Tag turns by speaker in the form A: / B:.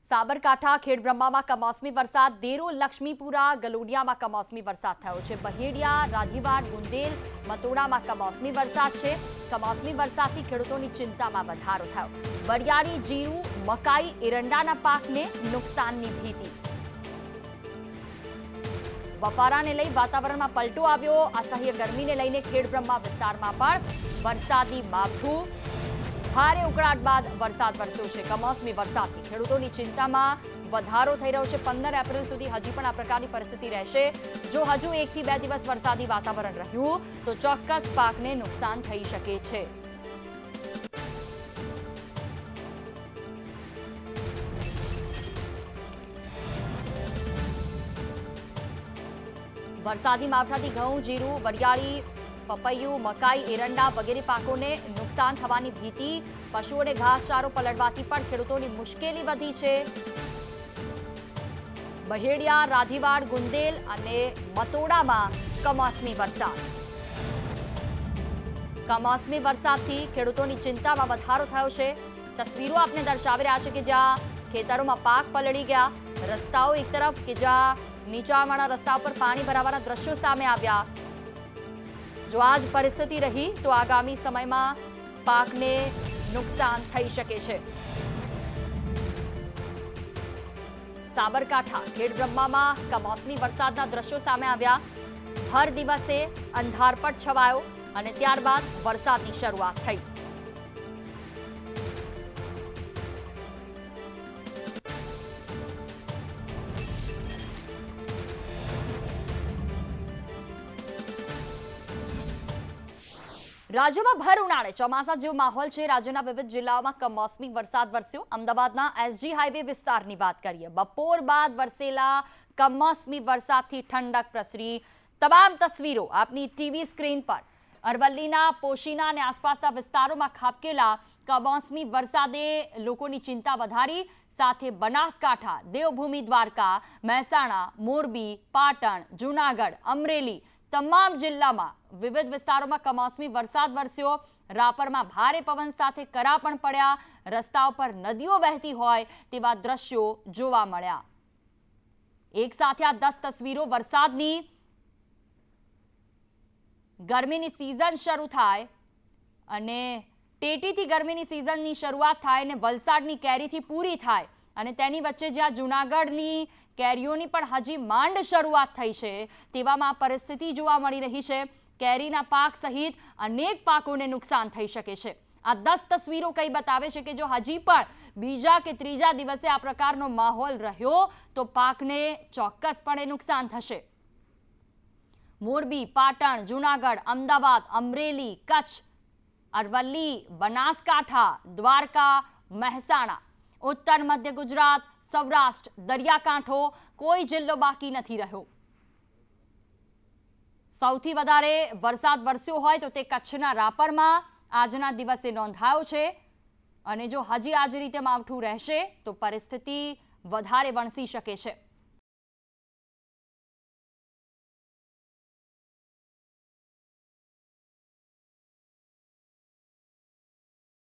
A: સાબરકાંઠા ખેડબ્રહ્મામાં કમોસમી વરસાદ, દેરો લક્ષ્મીપુરા ગલોડિયામાં કમોસમી વરસાદ થયો છે। બહેડિયા, રાધીવાડ, ગુંદેલ, મતોડામાં કમોસમી વરસાદ છે। કમોસમી વરસાદથી ખેડૂતોની ચિંતામાં વધારો થયો। વરિયાળી, જીરું, મકાઈ, એરંડાના પાકને નુકસાનની ભીતિ। બફારાને લઈ વાતાવરણમાં પલટો આવ્યો। અસહ્ય ગરમીને લઈને ખેડબ્રહ્મા વિસ્તારમાં પણ વરસાદી માવઠું। ભારે ઉકળાટ બાદ વરસાદ વરસ્યો છે। કમોસમી વરસાદથી ખેડૂતોની ચિંતામાં વધારો થઈ રહ્યો છે। 15 એપ્રિલ સુધી હજી પણ આ પ્રકારની પરિસ્થિતિ રહેશે। જો હજુ 1 થી 2 દિવસ વરસાદી વાતાવરણ રહ્યું તો ચોક્કસ પાકને નુકસાન થઈ શકે છે। વરસાદી માવઠાથી ઘઉં, જીરું, વરિયાળી, પપૈયું, મકાઈ, એરંડા વગેરે પાકોને નુકસાન થવાની ભીતિ। પશુઓને ઘાસચારો પલળવાથી પણ ખેડૂતોની મુશ્કેલી વધી છે। બહેડિયા, રાધીવાડ, ગુંદેલ અને મતોડામાં કમોસમી વરસાદ। કમોસમી વરસાદથી ખેડૂતોની ચિંતામાં વધારો થયો છે। તસવીરો આપને દર્શાવી રહ્યા છે કે જ્યાં ખેતરોમાં પાક પલળી ગયા, રસ્તાઓ એક તરફ કે જ્યાં નીચાણવાળા રસ્તા પર પાણી ભરાવાના દ્રશ્યો સામે આવ્યા। જો આ જ પરિસ્થિતિ રહી તો આગામી સમયમાં પાકને નુકસાન થઈ શકે છે। સાબરકાંઠા ખેડબ્રહ્મામાં કમોસમી વરસાદના દ્રશ્યો સામે આવ્યા। હર દિવસે અંધારપટ છવાયો અને ત્યારબાદ વરસાદની શરૂઆત થઈ। રાજ્યમાં ભર ઉનાળે ચોમાસા જેવો માહોલ છે। રાજ્યના વિવિધ જિલ્લાઓમાં કમોસમી વરસાદ વરસ્યો। અમદાવાદના એસજી હાઈવે વિસ્તારની વાત કરીએ। બપોર બાદ વરસેલા કમોસમી વરસાદથી ઠંડક પ્રસરી। તમામ તસવીરો આપની ટીવી સ્ક્રીન પર। અરવલ્લીના પોશીના અને આસપાસના વિસ્તારોમાં ખાબકેલા કમોસમી વરસાદે લોકોની ચિંતા વધારી। સાથે બનાસકાંઠા, દેવભૂમિ દ્વારકા, મહેસાણા, મોરબી, પાટણ, જૂનાગઢ, અમરેલી તમામ જિલ્લામાં વિવિધ વિસ્તારોમાં કમોસમી વરસાદ વરસ્યો। રાપરમાં ભારે પવન સાથે કરા પણ પડ્યા। રસ્તાઓ પર નદીઓ વહેતી હોય તેવા દ્રશ્યો જોવા મળ્યા। એક સાથે આ 10 તસવીરો વરસાદની। ગરમીની સિઝન શરૂ થાય અને ટેટીથી ગરમીની સિઝનની શરૂઆત થાય અને વલસાડની કેરીથી પૂરી થાય અને તેની વચ્ચે જ્યાં જૂનાગઢની કેરીઓની પણ હજી માંડ શરૂઆત થઈ છે તેવામાં પરિસ્થિતિ જોવા મળી રહી છે। કેરીના પાક સહિત અનેક પાકોને નુકસાન થઈ શકે છે। આ 10 તસવીરો કઈ બતાવે છે કે જો હજી પણ બીજા કે ત્રીજા દિવસે આ પ્રકારનો માહોલ રહ્યો તો પાકને ચોક્કસપણે નુકસાન થશે। મોરબી, પાટણ, જૂનાગઢ, અમદાવાદ, અમરેલી, કચ્છ, અરવલ્લી, બનાસકાંઠા, દ્વારકા, મહેસાણા, ઉત્તર મધ્ય ગુજરાત, સૌરાષ્ટ્ર, દરિયાકાંઠો કોઈ જિલ્લો બાકી નથી રહ્યો। સૌથી વધારે વરસાદ વરસ્યો હોય તો તે કચ્છના રાપરમાં આજના દિવસે નોંધાયો છે અને જો હજી આ જ રીતે માવઠું રહેશે તો પરિસ્થિતિ વધારે વણસી શકે છે।